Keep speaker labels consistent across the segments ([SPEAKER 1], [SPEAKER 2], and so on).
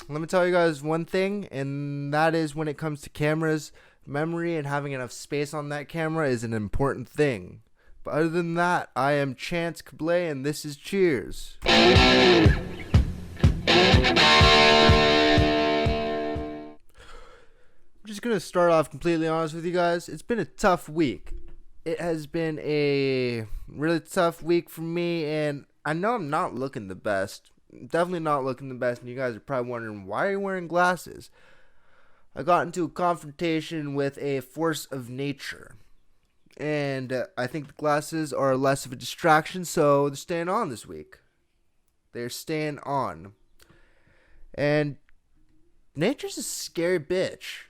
[SPEAKER 1] let me tell you guys one thing, and that is when it comes to cameras, memory and having enough space on that camera is an important thing. But other than that, I am Chance Cablay, and this is Cheers. I'm just going to start off completely honest with you guys. It's been a tough week. It has been a really tough week for me, and I know I'm not looking the best. Definitely not looking the best, and you guys are probably wondering, why are you wearing glasses? I got into a confrontation with a force of nature, and I think the glasses are less of a distraction, so they're staying on this week. They're staying on. And nature's a scary bitch.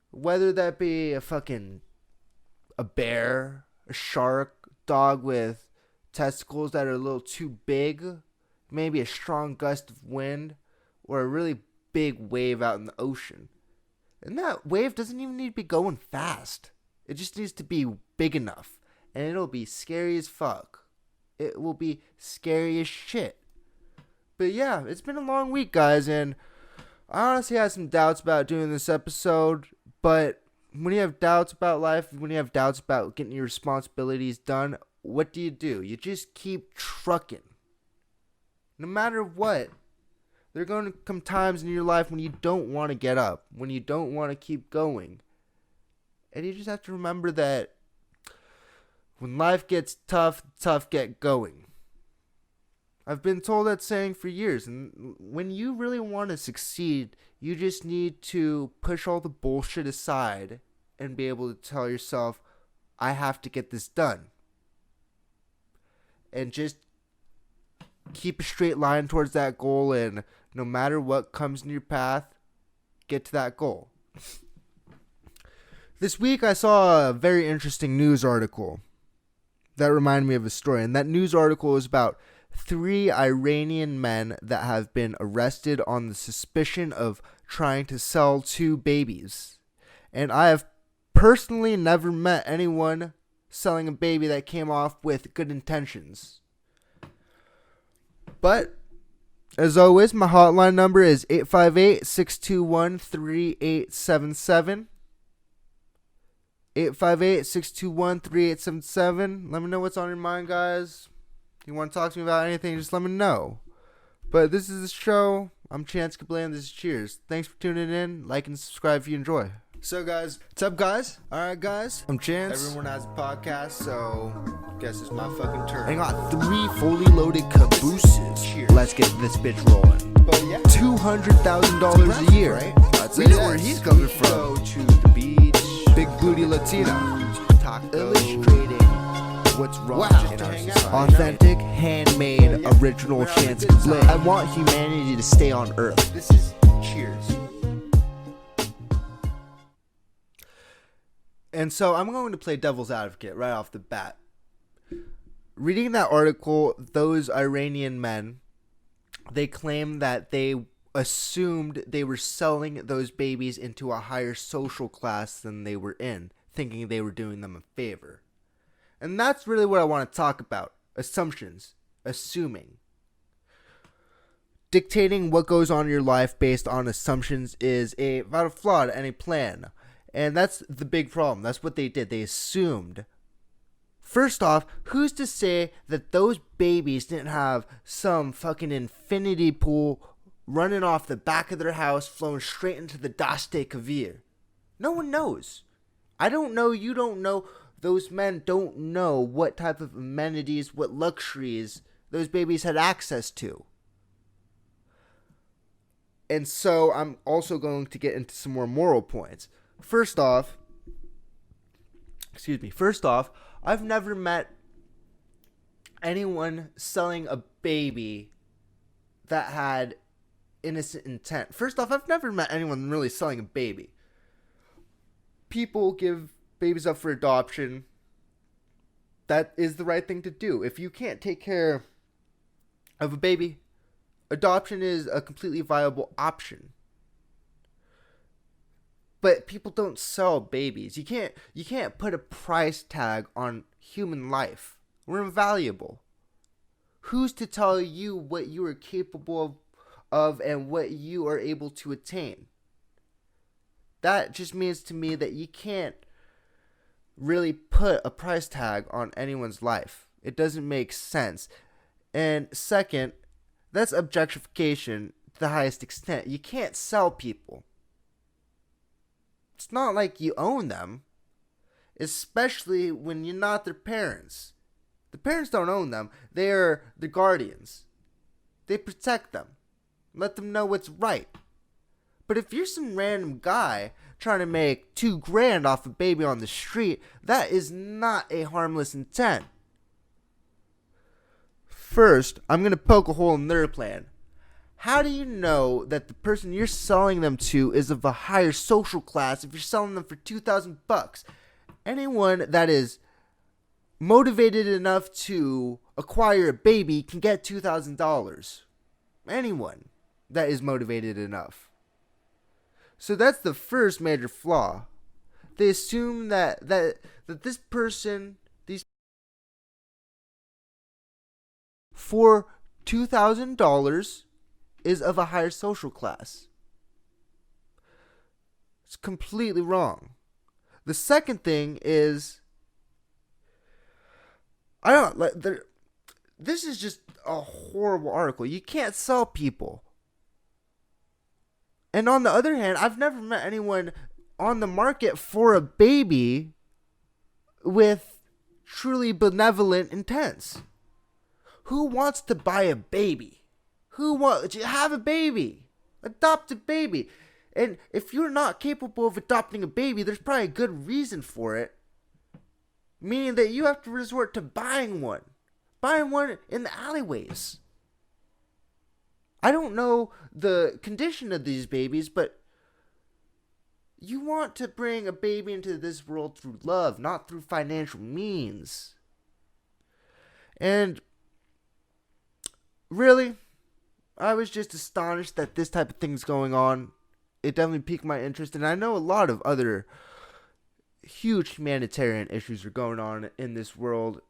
[SPEAKER 1] Whether that be a bear, a shark, dog with testicles that are a little too big, maybe a strong gust of wind, or a really big wave out in the ocean. And that wave doesn't even need to be going fast. It just needs to be big enough, and it'll be scary as fuck. It will be scary as shit. But yeah, it's been a long week, guys, and I honestly had some doubts about doing this episode, but when you have doubts about life, when you have doubts about getting your responsibilities done, what do? You just keep trucking. No matter what, there are going to come times in your life when you don't want to get up, when you don't want to keep going. And you just have to remember that when life gets tough get going. I've been told that saying for years, and when you really want to succeed, you just need to push all the bullshit aside and be able to tell yourself, I have to get this done. And just keep a straight line towards that goal, and no matter what comes in your path, get to that goal. This week I saw a very interesting news article that reminded me of a story, and that news article is about 3 Iranian men that have been arrested on the suspicion of trying to sell 2 babies. And I have personally never met anyone selling a baby that came off with good intentions. But as always, my hotline number is 858-621-3877. 858-621-3877. Let me know what's on your mind, guys. If you want to talk to me about anything, just let me know. But this is the show. I'm Chance Cablay, and this is Cheers. Thanks for tuning in. Like and subscribe if you enjoy. So, guys, what's up, guys? All right, guys. I'm Chance. Everyone has a podcast, so guess it's my fucking turn. I got 3 fully loaded cabooses. Cheers. Let's get this bitch rolling. But yeah, $200,000 a year. Right? We know where he's coming from. Go to the beach. Big booty Latino. Illustrating what's wrong in our society. Authentic, handmade, original Chance Cablay. I want humanity to stay on Earth. This is Cheers. And so I'm going to play devil's advocate right off the bat. Reading that article, those Iranian men, they claim that they assumed they were selling those babies into a higher social class than they were in, thinking they were doing them a favor. And that's really what I want to talk about. Assumptions. Assuming. Dictating what goes on in your life based on assumptions is about a flaw to any plan. And that's the big problem. That's what they did. They assumed. First off, who's to say that those babies didn't have some fucking infinity pool running off the back of their house, flowing straight into the Daste Kavir? No one knows. I don't know. You don't know. Those men don't know what type of amenities, what luxuries those babies had access to. And so I'm also going to get into some more moral points. First off, I've never met anyone selling a baby that had innocent intent. First off, I've never met anyone really selling a baby. People give babies up for adoption. That is the right thing to do. If you can't take care of a baby, adoption is a completely viable option. But people don't sell babies. You can't put a price tag on human life. We're invaluable. Who's to tell you what you are capable of and what you are able to attain. That just means to me that you can't really put a price tag on anyone's life. It doesn't make sense. And second, that's objectification to the highest extent. You can't sell people. It's not like you own them, especially when you're not their parents. The parents don't own them. They're the guardians. They protect them. Let them know what's right. But if you're some random guy trying to make $2,000 off a baby on the street, that is not a harmless intent. First, I'm going to poke a hole in their plan. How do you know that the person you're selling them to is of a higher social class if you're selling them for $2,000? Anyone that is motivated enough to acquire a baby can get $2,000. Anyone that is motivated enough. So that's the first major flaw. They assume that this person, these for $2,000 is of a higher social class. It's completely wrong. The second thing is, this is just a horrible article. You can't sell people. And on the other hand, I've never met anyone on the market for a baby with truly benevolent intents. Who wants to buy a baby? Who wants to have a baby? Adopt a baby. And if you're not capable of adopting a baby, there's probably a good reason for it. Meaning that you have to resort to buying one. Buying one in the alleyways. I don't know the condition of these babies, but you want to bring a baby into this world through love, not through financial means. And really, I was just astonished that this type of thing's going on. It definitely piqued my interest, and I know a lot of other huge humanitarian issues are going on in this world.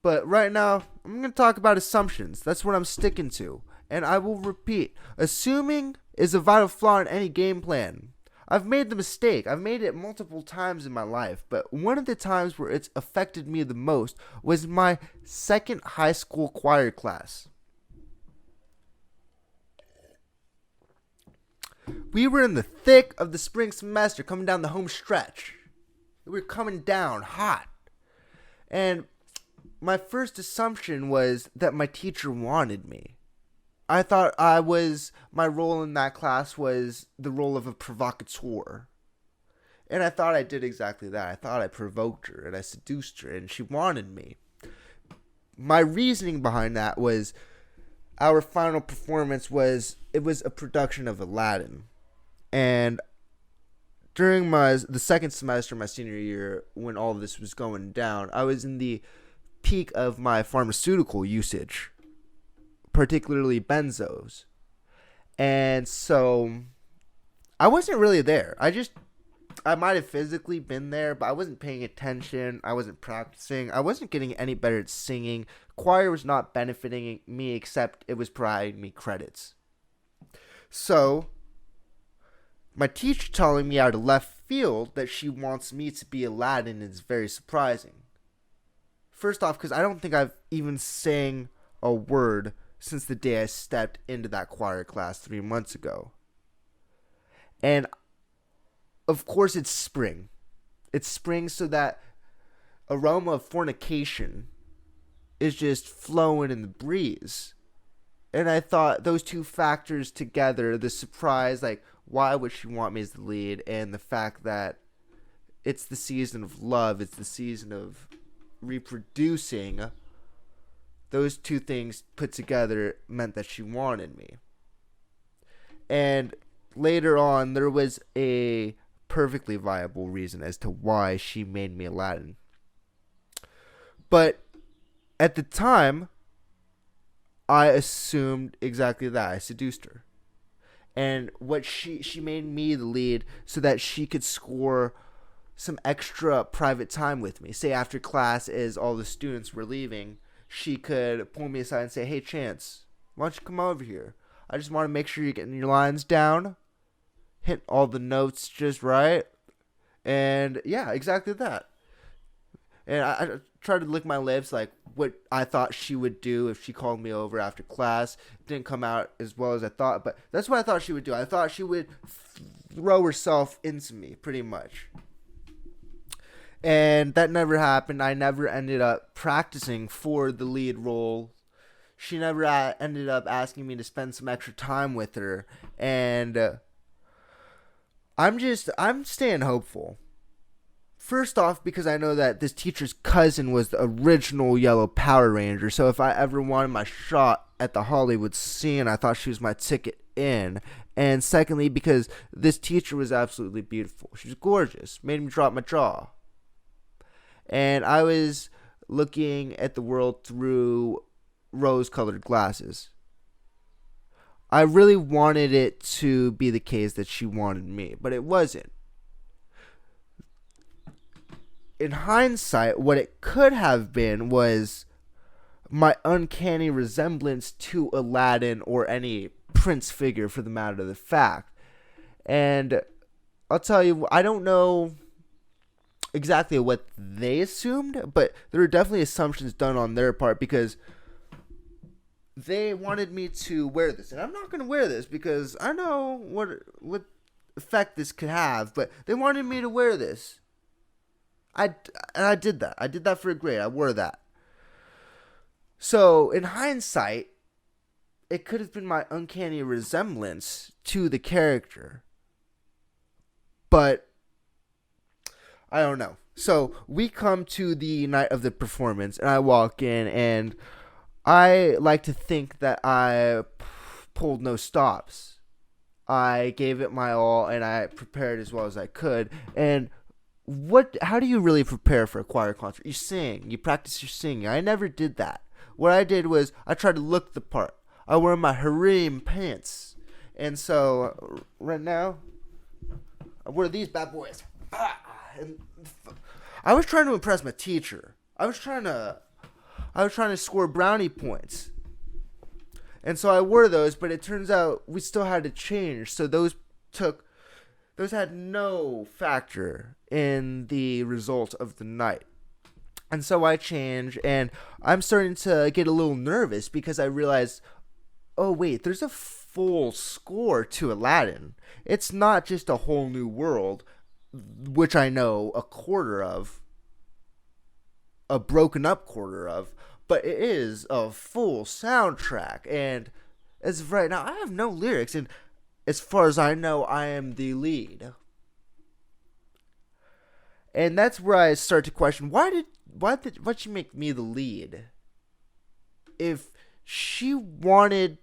[SPEAKER 1] But right now, I'm going to talk about assumptions. That's what I'm sticking to. And I will repeat, assuming is a vital flaw in any game plan. I've made the mistake. I've made it multiple times in my life. But one of the times where it's affected me the most was my second high school choir class. We were in the thick of the spring semester, coming down the home stretch. We were coming down hot. And my first assumption was that my teacher wanted me. I thought my role in that class was the role of a provocateur. And I thought I did exactly that. I thought I provoked her and I seduced her and she wanted me. My reasoning behind that was our final performance was a production of Aladdin. And during the second semester of my senior year, when all of this was going down, I was in the peak of my pharmaceutical usage, particularly benzos. And so I wasn't really there. I might have physically been there, but I wasn't paying attention. I wasn't practicing. I wasn't getting any better at singing. Choir was not benefiting me, except it was providing me credits. So my teacher telling me out of left field that she wants me to be Aladdin is very surprising. First off, because I don't think I've even sang a word since the day I stepped into that choir class 3 months ago. And of course it's spring. It's spring, so that aroma of fornication is just flowing in the breeze. And I thought those two factors together, the surprise, like, why would she want me as the lead, and the fact that it's the season of love, it's the season of reproducing, those two things put together meant that she wanted me. And later on, there was a perfectly viable reason as to why she made me Aladdin. But at the time, I assumed exactly that. I seduced her. And what she made me the lead so that she could score some extra private time with me. Say after class, as all the students were leaving, she could pull me aside and say, "Hey, Chance, why don't you come over here? I just want to make sure you're getting your lines down, hit all the notes just right, and yeah, exactly that. And I tried to lick my lips like what I thought she would do if she called me over after class. It didn't come out as well as I thought, but that's what I thought she would do. I thought she would throw herself into me, pretty much. And that never happened. I never ended up practicing for the lead role. She never ended up asking me to spend some extra time with her. And I'm staying hopeful. First off, because I know that this teacher's cousin was the original Yellow Power Ranger. So if I ever wanted my shot at the Hollywood scene, I thought she was my ticket in. And secondly, because this teacher was absolutely beautiful. She was gorgeous. Made me drop my jaw. And I was looking at the world through rose-colored glasses. I really wanted it to be the case that she wanted me, but it wasn't. In hindsight, what it could have been was my uncanny resemblance to Aladdin or any prince figure for the matter of the fact. And I'll tell you, I don't know exactly what they assumed, but there were definitely assumptions done on their part because they wanted me to wear this. And I'm not going to wear this because I know what effect this could have, but they wanted me to wear this. And I did that. I did that for a grade. I wore that. So, in hindsight, it could have been my uncanny resemblance to the character. But I don't know. So, we come to the night of the performance, and I walk in, and I like to think that I pulled no stops. I gave it my all, and I prepared as well as I could, and how do you really prepare for a choir concert? You sing. You practice your singing. I never did that. What I did was I tried to look the part. I wore my harem pants. And so right now, I wear these bad boys. And I was trying to impress my teacher. I was trying to score brownie points. And so I wore those, but it turns out we still had to change. So those had no factor in the result of the night. And so I changed, and I'm starting to get a little nervous because I realized, oh wait, there's a full score to Aladdin. It's not just a whole new world, which I know a quarter of, a broken up quarter of, but it is a full soundtrack. And as of right now, I have no lyrics, and as far as I know, I am the lead. And that's where I start to question, why'd she make me the lead? If she wanted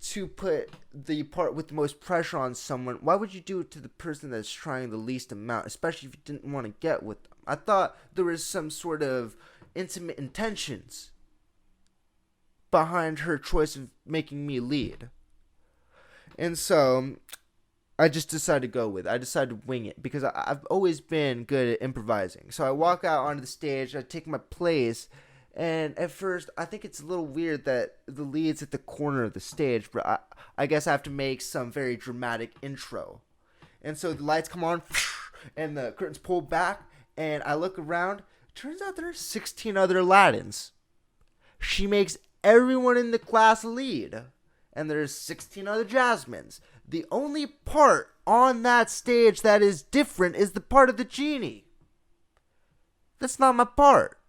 [SPEAKER 1] to put the part with the most pressure on someone, why would you do it to the person that's trying the least amount, especially if you didn't want to get with them? I thought there was some sort of intimate intentions behind her choice of making me lead. And so I just decided to go with it. I decided to wing it because I've always been good at improvising. So I walk out onto the stage, I take my place, and at first I think it's a little weird that the lead's at the corner of the stage, but I guess I have to make some very dramatic intro. And so the lights come on, and the curtains pull back, and I look around. It turns out there are 16 other Aladdins. She makes everyone in the class lead. And there's 16 other Jasmines. The only part on that stage that is different is the part of the genie. That's not my part.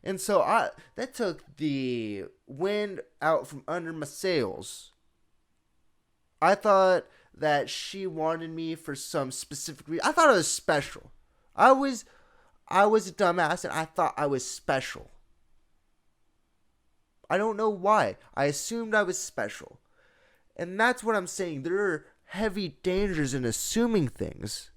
[SPEAKER 1] And so that took the wind out from under my sails. I thought that she wanted me for some specific reason. I thought I was special. I was a dumbass and I thought I was special. I don't know why. I assumed I was special. And that's what I'm saying. There are heavy dangers in assuming things.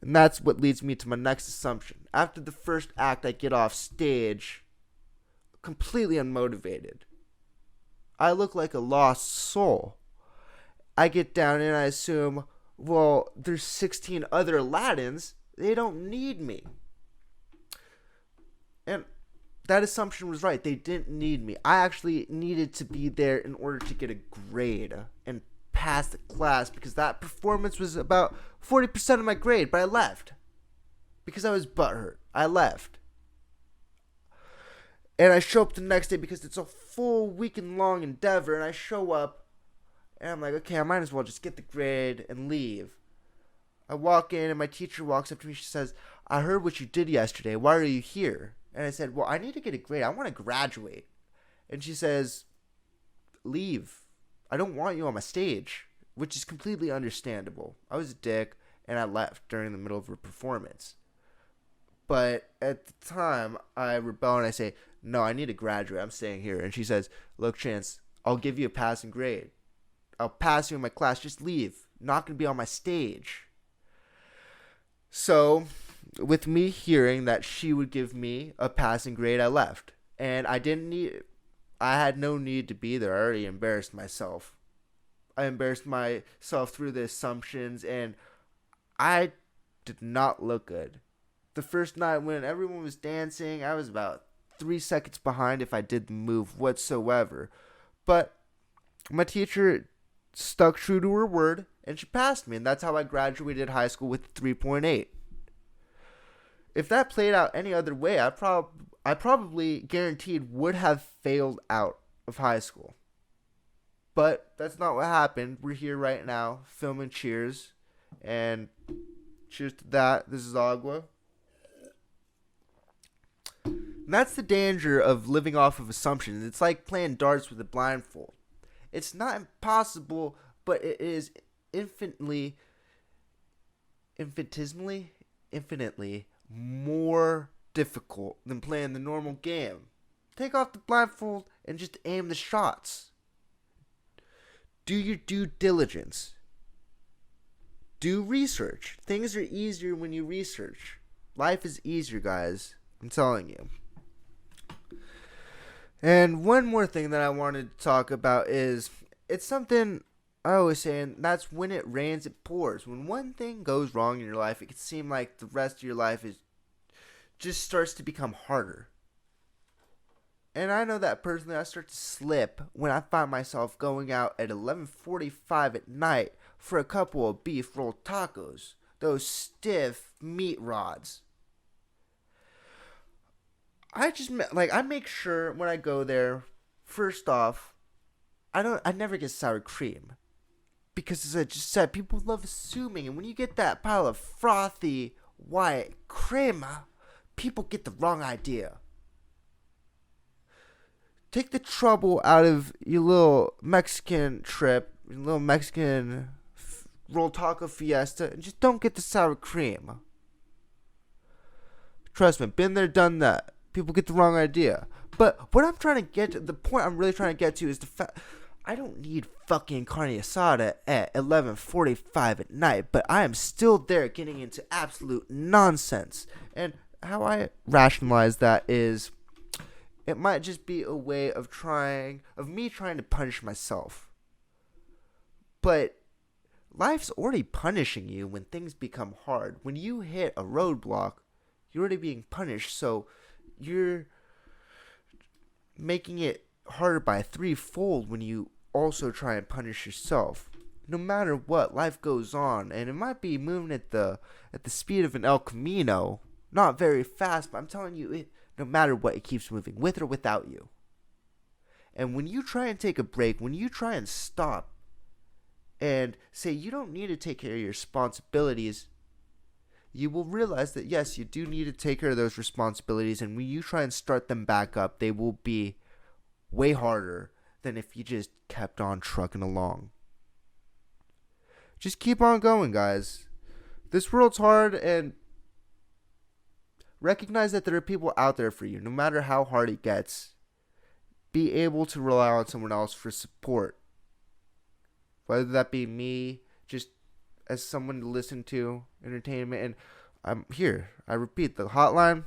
[SPEAKER 1] And that's what leads me to my next assumption. After the first act, I get off stage completely unmotivated. I look like a lost soul. I get down and I assume, well, there's 16 other Aladdins. They don't need me. And that assumption was right. They didn't need me. I actually needed to be there in order to get a grade and pass the class, because that performance was about 40% of my grade, but I left. Because I was butthurt. I left. And I show up the next day because it's a full weekend long endeavor, and I show up and I'm like, okay, I might as well just get the grade and leave. I walk in and my teacher walks up to me. She says, I heard what you did yesterday. Why are you here? And I said, well, I need to get a grade. I want to graduate. And she says, leave. I don't want you on my stage, which is completely understandable. I was a dick and I left during the middle of a performance. But at the time, I rebel and I say, no, I need to graduate. I'm staying here. And she says, look, Chance, I'll give you a passing grade. I'll pass you in my class. Just leave. Not going to be on my stage. So, with me hearing that she would give me a passing grade, I left. And I had no need to be there. I already embarrassed myself. I embarrassed myself through the assumptions, and I did not look good. The first night when everyone was dancing, I was about 3 seconds behind if I did the move whatsoever. But my teacher stuck true to her word, and she passed me, and that's how I graduated high school with 3.8. If that played out any other way, I probably guaranteed would have failed out of high school. But that's not what happened. We're here right now filming Cheers, and cheers to that. This is Agua. And that's the danger of living off of assumptions. It's like playing darts with a blindfold. It's not impossible, but it is infinitely more difficult than playing the normal game. Take off the blindfold and just aim the shots. Do your due diligence. Do research. Things are easier when you research. Life is easier, guys. I'm telling you. And one more thing that I wanted to talk about is, it's something I always say, and that's when it rains, it pours. When one thing goes wrong in your life, it can seem like the rest of your life just starts to become harder. And I know that personally, I start to slip when I find myself going out at 11:45 at night for a couple of beef rolled tacos. Those stiff meat rods. I make sure when I go there, first off, I never get sour cream. Because as I just said, people love assuming, and when you get that pile of frothy white crema, people get the wrong idea. Take the trouble out of your little Mexican trip, your little Mexican roll taco fiesta, and just don't get the sour cream. Trust me, been there, done that. People get the wrong idea. But what I'm trying to get to, the point I'm really trying to get to is the fact, I don't need fucking carne asada at 11:45 at night, but I am still there getting into absolute nonsense. And how I rationalize that is, it might just be a way of me trying to punish myself. But life's already punishing you when things become hard. When you hit a roadblock, you're already being punished, so you're making it harder by threefold when you also try and punish yourself. No matter what, life goes on, and it might be moving at the speed of an El Camino, not very fast, but I'm telling you, no matter what, it keeps moving, with or without you. And when you try and take a break, when you try and stop and say you don't need to take care of your responsibilities, you will realize that yes, you do need to take care of those responsibilities, and when you try and start them back up, they will be way harder than if you just kept on trucking along. Just keep on going, guys. This world's hard, and recognize that there are people out there for you, no matter how hard it gets. Be able to rely on someone else for support. Whether that be me, just as someone to listen to, entertainment, and I'm here. I repeat, the hotline,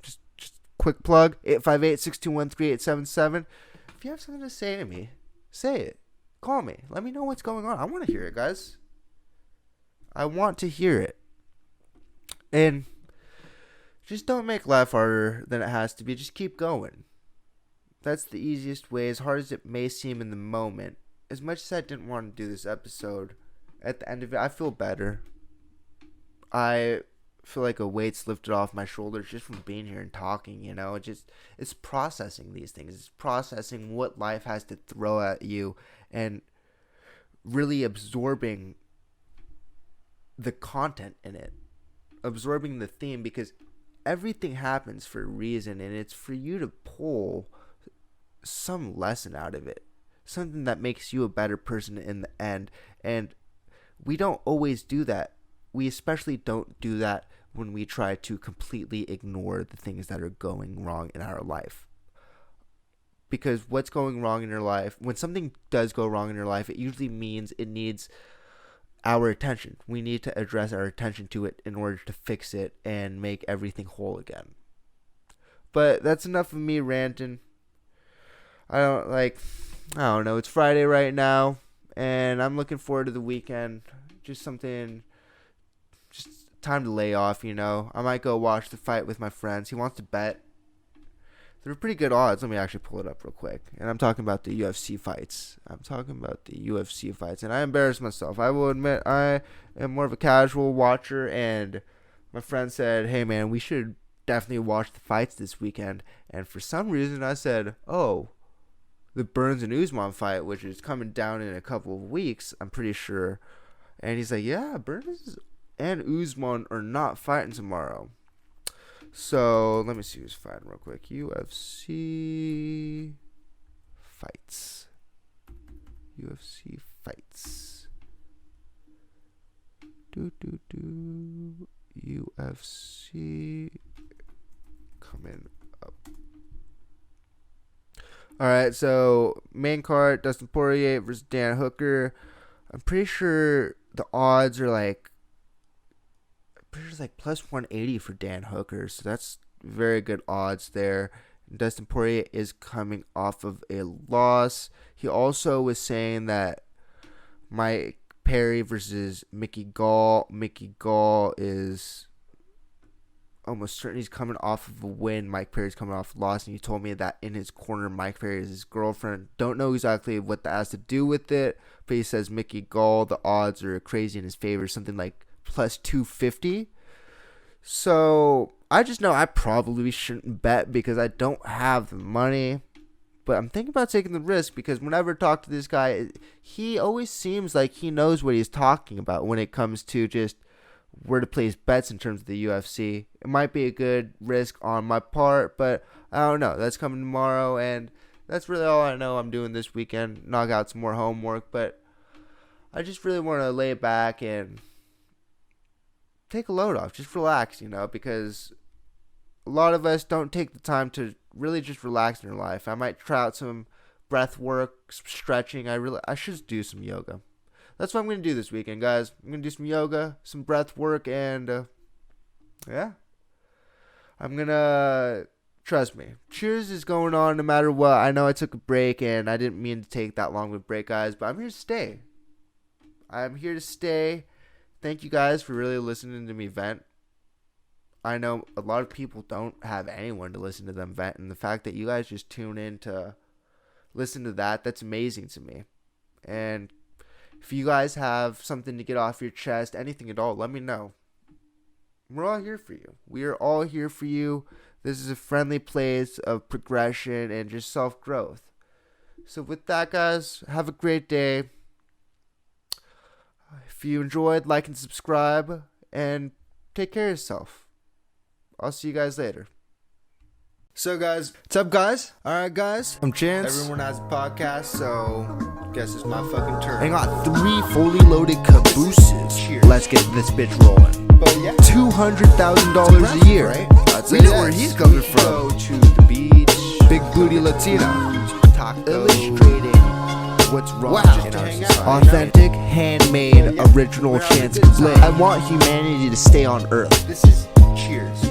[SPEAKER 1] just quick plug, 858-621-3877. If you have something to say to me, say it. Call me. Let me know what's going on. I want to hear it, guys. I want to hear it. And just don't make life harder than it has to be. Just keep going. That's the easiest way, as hard as it may seem in the moment. As much as I didn't want to do this episode, at the end of it, I feel better. I feel like a weight's lifted off my shoulders just from being here and talking, it's processing these things. It's processing what life has to throw at you and really absorbing the content in it, absorbing the theme, because everything happens for a reason, and it's for you to pull some lesson out of it, something that makes you a better person in the end. And we don't always do that. We especially don't do that when we try to completely ignore the things that are going wrong in our life. Because what's going wrong in your life, when something does go wrong in your life, it usually means it needs our attention. We need to address our attention to it in order to fix it and make everything whole again. But that's enough of me ranting. I don't know. It's Friday right now, and I'm looking forward to the weekend. Just time to lay off, I might go watch the fight with my friends. He wants to bet. They're pretty good odds. Let me actually pull it up real quick. And I'm talking about the UFC fights. And I embarrass myself. I will admit I am more of a casual watcher, and my friend said, hey man, we should definitely watch the fights this weekend. And for some reason I said, oh, the Burns and Usman fight, which is coming down in a couple of weeks, I'm pretty sure. And he's like, yeah, Burns and Usman are not fighting tomorrow. So let me see who's fighting real quick. UFC fights. UFC coming up. Alright, so main card, Dustin Poirier versus Dan Hooker. I'm pretty sure the odds are like plus 180 for Dan Hooker, so that's very good odds there. Dustin Poirier is coming off of a loss. He also was saying that Mike Perry versus Mickey Gall is almost certain he's coming off of a win. Mike Perry's coming off a loss, and he told me that in his corner, Mike Perry is his girlfriend. Don't know exactly what that has to do with it, but he says Mickey Gall, the odds are crazy in his favor, something like plus 250. So I just know I probably shouldn't bet because I don't have the money, but I'm thinking about taking the risk because whenever I talk to this guy, he always seems like he knows what he's talking about when it comes to just where to place bets in terms of the UFC. It might be a good risk on my part, but I don't know. That's coming tomorrow, and that's really all I know I'm doing this weekend. Knock out some more homework, but I just really want to lay back and take a load off. Just relax, because a lot of us don't take the time to really just relax in your life. I might try out some breath work, some stretching. I should do some yoga. That's what I'm going to do this weekend, guys. I'm going to do some yoga, some breath work, and yeah. I'm going to, trust me, Cheers is going on no matter what. I know I took a break, and I didn't mean to take that long of a break, guys, but I'm here to stay. I'm here to stay. Thank you guys for really listening to me vent. I know a lot of people don't have anyone to listen to them vent, and the fact that you guys just tune in to listen to that's amazing to me. And if you guys have something to get off your chest, anything at all, let me know. We're all here for you. We are all here for you. This is a friendly place of progression and just self-growth. So with that, guys, have a great day. If you enjoyed, like and subscribe, and take care of yourself. I'll see you guys later. So guys, what's up guys? Alright guys, I'm Chance. Everyone has a podcast, so guess it's my fucking turn. I got 3 fully loaded cabooses. Cheers. Let's get this bitch rolling. But yeah, $200,000 a year. Right? We know where he's coming from. Go to the beach. Big booty Latina. Illustrating what's wrong in our society. Authentic, handmade, original Chance Cablay. I want humanity to stay on Earth. This is Cheers.